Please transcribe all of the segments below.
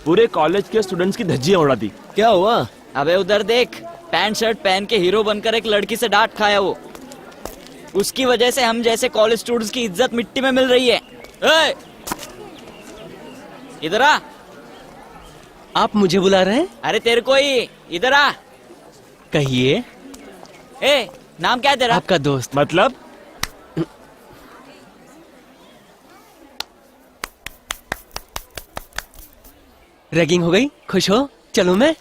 पूरे कॉलेज के स्टूडेंट्स की धज्जियां उड़ा दी। क्या हुआ? अबे उधर देख, पैंट शर्ट पहन के हीरो बनकर एक लड़की से डांट खाया वो। उसकी वजह से हम जैसे कॉलेज स्टूडेंट्स की इज्जत मिट्टी में मिल रही है। ए! इधर आ। आप मुझे बुला रहे हैं? अरे तेरे को ही, इधर आ। कहिए। ए, नाम क्या है तेरा? आपका दोस्त। मतलब? रैगिंग हो गई? खुश हो? चलो मैं।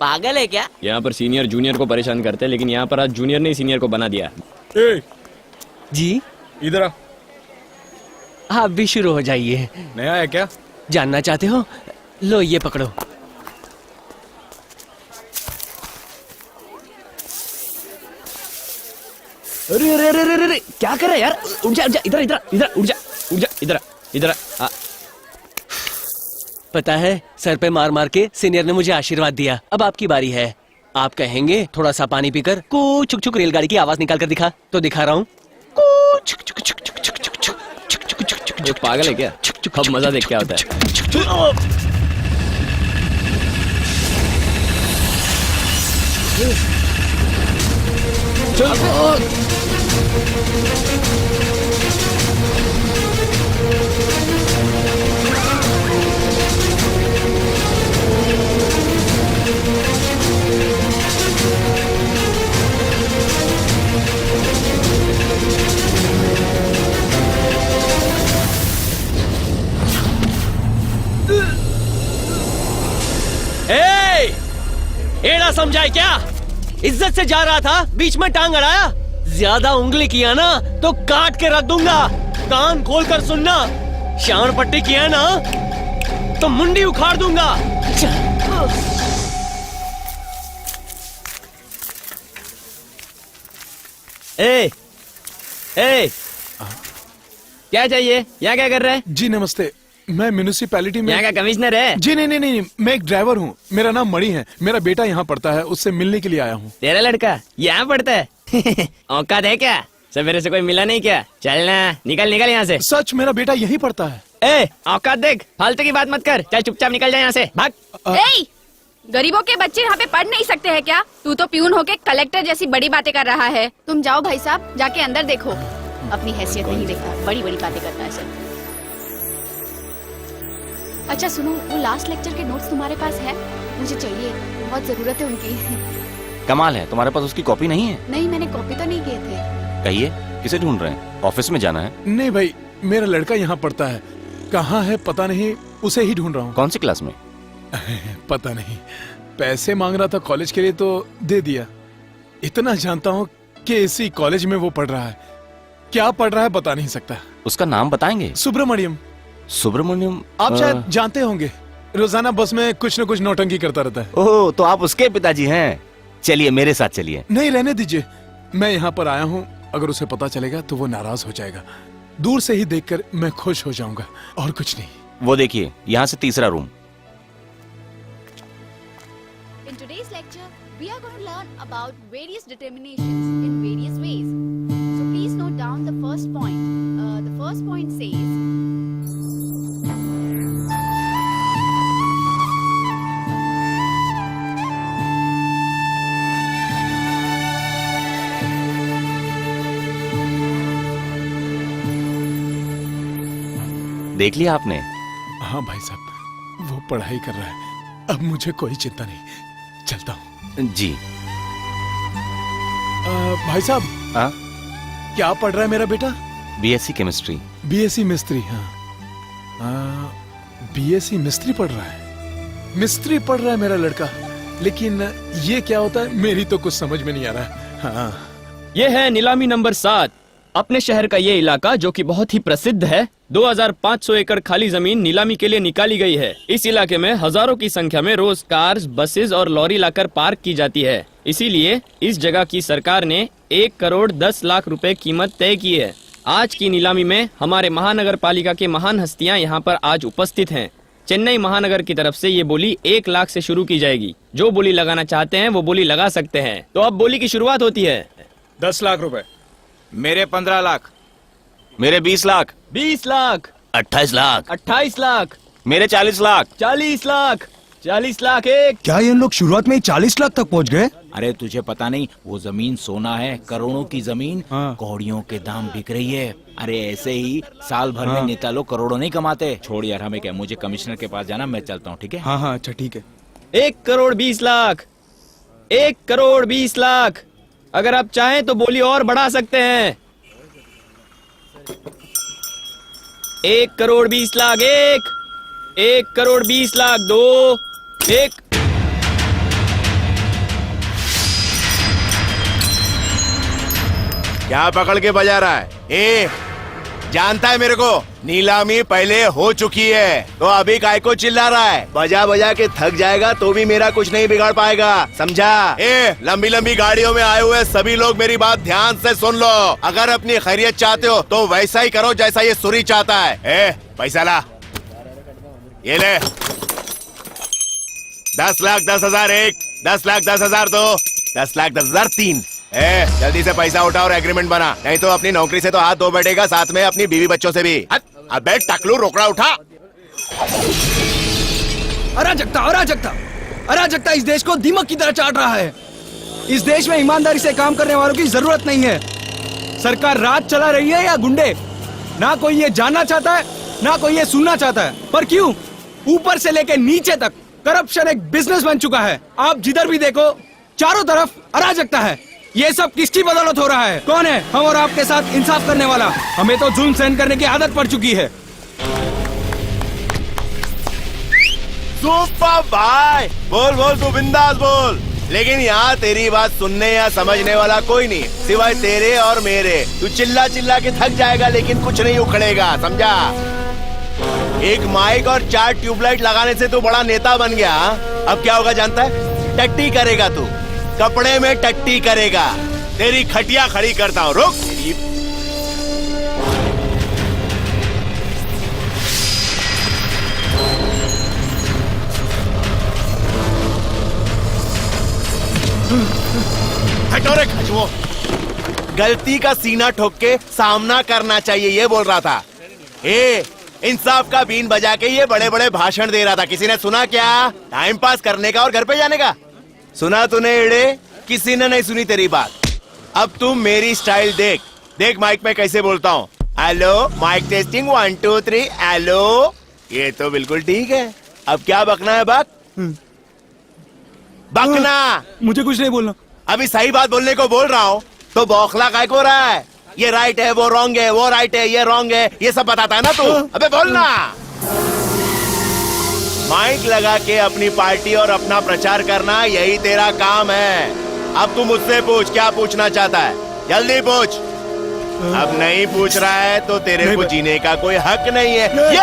पागल है क्या? यहाँ पर सीनियर जूनियर को परेशान करते हैं, लेकिन यहाँ पर आज जूनियर ने सीनियर को बना दिया। ए, जी इधर आ। आप भी शुरू हो जाइए। नया है क्या? जानना चाहते हो? लो ये पकड़ो। अरे अरे अरे अरे अरे क्या कर रहा है यार? उठ जा इधर इधर इधर उठ जा इधर इधर। पता है, सर पे मार मार के सीनियर ने मुझे आशीर्वाद दिया। अब आपकी बारी है। आप कहेंगे थोड़ा सा पानी पीकर कू छुक छुक रेलगाड़ी की आवाज निकाल कर दिखा, तो दिखा रहा हूँ। पागल है क्या? अब मजा देख क्या होता है। एड़ा समझाए क्या? इज्जत से जा रहा था, बीच में टांग अड़ाया। ज्यादा उंगली किया ना तो काट के रख दूंगा। कान खोल कर सुनना, शान पट्टी किया ना तो मुंडी उखाड़ दूंगा। ए क्या चाहिए? यहाँ क्या कर रहा है? जी नमस्ते, मैं म्यूनिसिपैलिटी में। यहाँ का कमिश्नर है? जी नहीं, मैं एक ड्राइवर हूँ। मेरा नाम मणि है। मेरा बेटा यहाँ पढ़ता है, उससे मिलने के लिए आया हूँ। तेरा लड़का यहाँ पढ़ता है? औकात है क्या? सवेरे से कोई मिला नहीं क्या? चलना, निकल निकल यहाँ से। सच, मेरा बेटा यही पढ़ता है। ए, औकात देख, फालतू की बात मत कर। चल चुपचाप निकल जा यहाँ से, भाग। ए, गरीबों के बच्चे यहाँ पे पढ़ नहीं सकते हैं क्या? तू तो प्यून होके कलेक्टर जैसी बड़ी बातें कर रहा है। तुम जाओ भाई साहब, जाके अंदर देखो। अपनी हैसियत नहीं देखता, बड़ी बड़ी बातें करता है सर। अच्छा सुनो, वो लास्ट लेक्चर के नोट्स तुम्हारे पास है? मुझे चाहिए, बहुत जरूरत है उनकी। कमाल है, तुम्हारे पास उसकी कॉपी नहीं है? नहीं, मैंने कॉपी तो नहीं किए थे। कहिए, किसे ढूंढ रहे हैं? ऑफिस में जाना है? नहीं भाई, मेरा लड़का यहाँ पढ़ता है। कहाँ है पता नहीं, उसे ही ढूंढ रहा हूँ। कौन सी क्लास में? पता नहीं, पैसे मांग रहा था कॉलेज के लिए तो दे दिया। इतना जानता हूँ कि इसी कॉलेज में वो पढ़ रहा है। क्या पढ़ रहा है बता नहीं सकता। उसका नाम बताएंगे? सुब्रमण्यम। सुब्रमण्यम? आप शायद जानते होंगे, रोजाना बस में कुछ न कुछ नौटंकी करता रहता है। ओह, तो आप उसके पिताजी हैं? चलिए मेरे साथ चलिए। नहीं, रहने दीजिए, मैं यहाँ पर आया हूँ। अगर उसे पता चलेगा तो वो नाराज हो जाएगा। दूर से ही देखकर मैं खुश हो जाऊंगा, और कुछ नहीं। वो देखिए, यहाँ से तीसरा room. In today's lecture, we are going to learn about various determinations in various ways. So please note down the first point. The first point says, देख लिया आपने? हाँ भाई साहब, वो पढ़ाई कर रहा है। अब मुझे कोई चिंता नहीं, चलता हूँ। जी। भाई साहब, हाँ? क्या पढ़ रहा है मेरा बेटा? BSc chemistry. बीएससी मिस्त्री? हाँ, बीएससी मिस्त्री पढ़ रहा है। मिस्त्री पढ़ रहा है मेरा लड़का। लेकिन ये क्या होता है, मेरी तो कुछ समझ में नहीं आ रहा है। हाँ। ये है नीलामी नंबर 7। अपने शहर का ये इलाका जो कि बहुत ही प्रसिद्ध है, 2500 एकड़ खाली जमीन नीलामी के लिए निकाली गई है। इस इलाके में हजारों की संख्या में रोज कार्स, बसेस और लॉरी लाकर पार्क की जाती है। इसीलिए इस जगह की सरकार ने 1 करोड़ 10 लाख रुपए कीमत तय की है। आज की नीलामी में हमारे महानगर पालिका के महान हस्तियां यहाँ पर आज उपस्थित हैं। चेन्नई महानगर की तरफ से ये बोली 1 लाख से शुरू की जाएगी। जो बोली लगाना चाहते हैं वो बोली लगा सकते हैं। तो अब बोली की शुरुआत होती है। 10 लाख रुपए। मेरे 15 लाख। मेरे 20 लाख। 20 लाख। 28 लाख। 28 लाख। मेरे 40 लाख। 40 लाख, 40 लाख एक। क्या ये लोग शुरुआत में ही 40 लाख तक पहुंच गए? अरे तुझे पता नहीं, वो जमीन सोना है, करोड़ों की जमीन कौड़ियों के दाम बिक रही है। अरे ऐसे ही साल भर में नेता लोग करोड़ों नहीं कमाते। छोड़ यार, हमें क्या, मुझे कमिश्नर के पास जाना, मैं चलता हूँ, ठीक है? हाँ अच्छा ठीक है। 1 करोड़ 20 लाख, 1 करोड़ 20 लाख। अगर आप चाहें तो बोली और बढ़ा सकते हैं। 1 करोड़ 20 लाख एक, 1 करोड़ 20 लाख दो, एक। क्या पकड़ के बजा रहा है? जानता है मेरे को, नीलामी पहले हो चुकी है, तो अभी काय को चिल्ला रहा है? बजा बजा के थक जाएगा तो भी मेरा कुछ नहीं बिगाड़ पाएगा, समझा? लंबी लंबी गाड़ियों में आए हुए सभी लोग मेरी बात ध्यान से सुन लो। अगर अपनी खैरियत चाहते हो तो वैसा ही करो जैसा ये सुरी चाहता है। पैसा ला, ये ले। 10 लाख 10,000 एक, 10 लाख 10,000 दो, 10 लाख 10,000 तीन। जल्दी से पैसा उठा और एग्रीमेंट बना, नहीं तो अपनी नौकरी से तो हाथ धो बैठेगा, साथ में अपनी बीवी बच्चों से भी। अबे टकलू, रोकड़ा उठा। अराजकता अराजकता अराजकता इस देश को दीमक की तरह चाट रहा है। इस देश में ईमानदारी से काम करने वालों की जरूरत नहीं है। सरकार राज चला रही है या गुंडे? ना कोई ये जानना चाहता है, ना कोई ये सुनना चाहता है। पर क्यों? ऊपर से लेकर नीचे तक करप्शन एक बिजनेस बन चुका है। आप जिधर भी देखो चारों तरफ अराजकता है। ये सब किसकी बदौलत हो रहा है? कौन है हम और आपके साथ इंसाफ करने वाला? हमें तो जुल्म सहन करने की आदत पड़ चुकी है। सुपर भाई, बोल बोल, तू बिंदास बोल। लेकिन यहाँ तेरी बात सुनने या समझने वाला कोई नहीं सिवाय तेरे और मेरे। तू चिल्ला चिल्ला के थक जाएगा लेकिन कुछ नहीं उखड़ेगा, समझा? एक माइक और 4 ट्यूबलाइट लगाने से तू बड़ा नेता बन गया। अब क्या होगा जानता है? टट्टी करेगा तू, कपड़े में टट्टी करेगा। तेरी खटिया खड़ी करता हूँ, रुक। हटो रे खचवो। गलती का सीना ठोक के सामना करना चाहिए, ये बोल रहा था। इंसाफ का बीन बजा के ये बड़े बड़े भाषण दे रहा था। किसी ने सुना क्या? टाइम पास करने का और घर पे जाने का सुना तूने? एड़े, किसी ने नहीं सुनी तेरी बात। अब तुम मेरी स्टाइल देख, देख माइक में कैसे बोलता हूँ। Hello, mic testing 1 2 3। हेलो, ये तो बिल्कुल ठीक है। अब क्या बकना है? बकना। मुझे कुछ नहीं बोलना। अभी सही बात बोलने को बोल रहा हूँ तो बौखला काय को रहा है? ये राइट है, वो रॉन्ग है, वो राइट है, ये रॉन्ग है, ये सब बताता है ना तू। अबे बोलना। माइक लगा के अपनी पार्टी और अपना प्रचार करना, यही तेरा काम है। अब तू मुझसे पूछ, क्या पूछना चाहता है? जल्दी पूछ। अब नहीं पूछ रहा है तो तेरे को जीने का कोई हक नहीं है। ये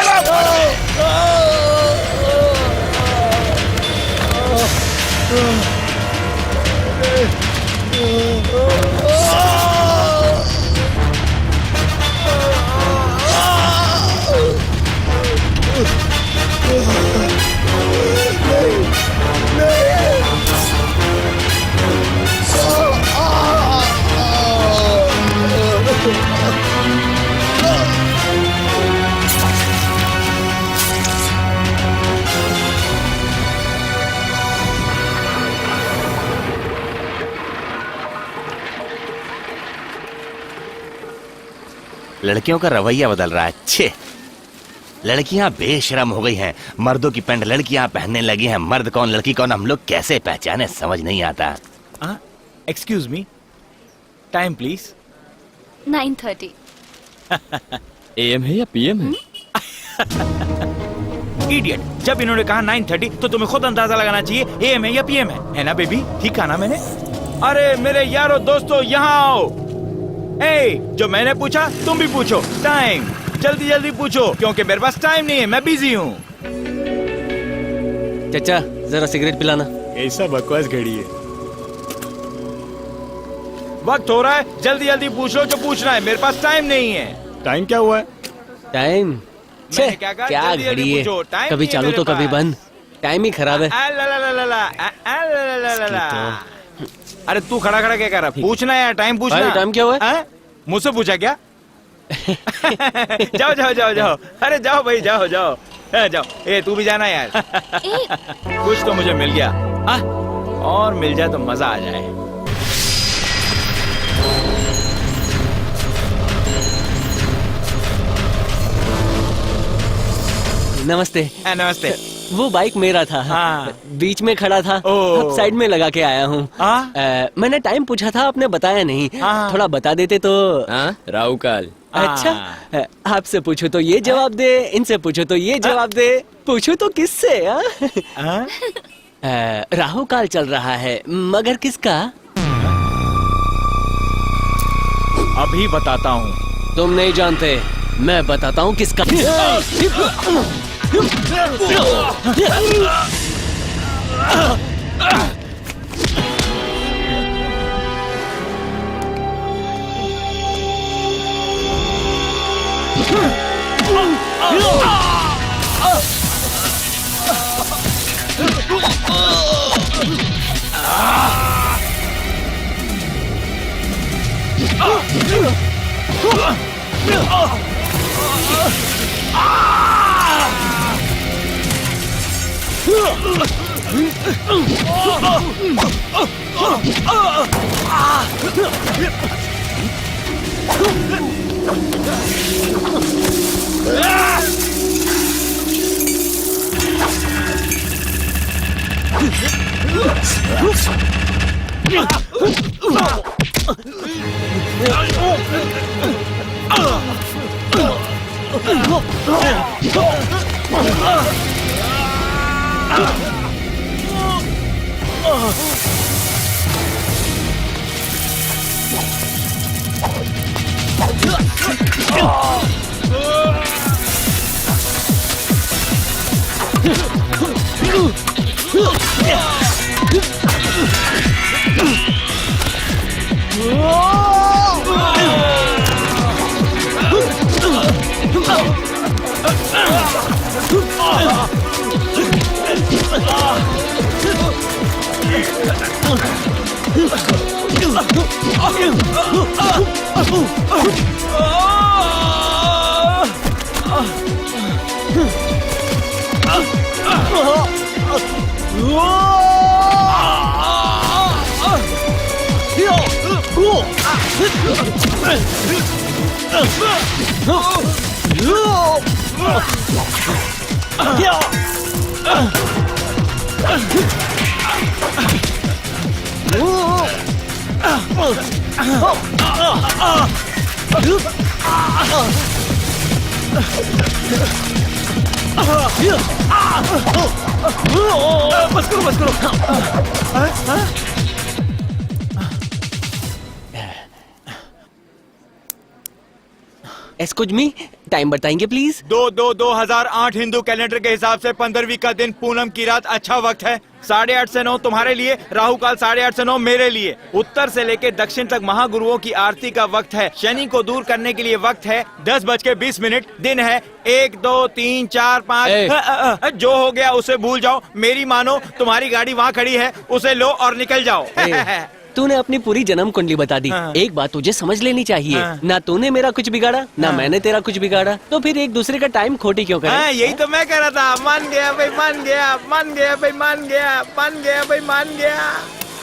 लड़कियों का रवैया बदल रहा है। छे, लड़कियां बेशरम हो गई हैं। मर्दों की पैंट लड़कियां पहनने लगी हैं। मर्द कौन लड़की कौन हम लोग कैसे पहचाने, समझ नहीं आता। Excuse me, time please. 9:30। AM है या PM है? इडियट, जब इन्होंने कहा 9:30 तो तुम्हें खुद अंदाजा लगाना चाहिए AM है या PM है ना बेबी? ठीक कहा ना मैंने? अरे मेरे यारो दोस्तों, यहाँ आओ। जो मैंने पूछा तुम भी पूछो। टाइम, जल्दी जल्दी पूछो क्योंकि मेरे पास टाइम नहीं है, मैं बिजी हूँ। चाचा जरा सिगरेट पिलाना। ऐसा बकवास घड़ी है। वक्त हो रहा है, जल्दी जल्दी पूछ लो जो पूछना है, मेरे पास टाइम नहीं है। टाइम क्या हुआ है? टाइम मैंने क्या कहा? क्या जल्दी जल्दी घड़ी है, पूछो, टाइम कभी नहीं है चालू मेरे तो कभी पास। बंद। टाइम ही खराब है। अरे तू खड़ा खड़ा क्या कर रहा? पूछना है, टाइम पूछना। भाई, टाइम क्या हुआ है? मुझसे पूछा क्या? जाओ जाओ जाओ जाओ। अरे जाओ भाई, जाओ जाओ। जाओ, ए तू भी जाना यार। कुछ तो मुझे मिल गया। हाँ? और मिल जाए तो मजा आ जाए। नमस्ते। नमस्ते। वो बाइक मेरा था। हाँ। बीच में खड़ा था, ओह। अब साइड में लगा के आया हूँ। हाँ? मैंने टाइम पूछा था, आपने बताया नहीं। हाँ। थोड़ा बता देते तो। हाँ, राहु काल। अच्छा, आपसे पूछो तो ये जवाब दे, इनसे पूछो तो ये जवाब दे, पूछो तो किससे? हाँ? राहु काल चल रहा है, मगर किसका? अभी बताता हूँ। तुम नहीं जानते, मैं बताता हूँ किसका। बस करो, बस करो। एक्सक्यूज मी, टाइम बताएंगे प्लीज? 2008 हिंदू कैलेंडर के हिसाब से 15वीं का दिन पूनम की रात अच्छा वक्त है। 8:30 से 9 तुम्हारे लिए, राहु काल 8:30 से 9 मेरे लिए। उत्तर से लेकर दक्षिण तक महागुरुओं की आरती का वक्त है। शनि को दूर करने के लिए वक्त है 10:20। दिन है 1, 2, 3, 4, 5। जो हो गया उसे भूल जाओ, मेरी मानो। तुम्हारी गाड़ी वहाँ खड़ी है, उसे लो और निकल जाओ। तूने अपनी पूरी जन्म कुंडली बता दी। हाँ। एक बात तुझे समझ लेनी चाहिए, हाँ। ना तूने मेरा कुछ बिगाड़ा, ना मैंने तेरा कुछ बिगाड़ा, तो फिर एक दूसरे का टाइम खोटी क्यों करें? हाँ, यही तो मैं कह रहा था। मान गया भाई, मान गया, मान गया भाई, मान गया, मान गया भाई, मान गया।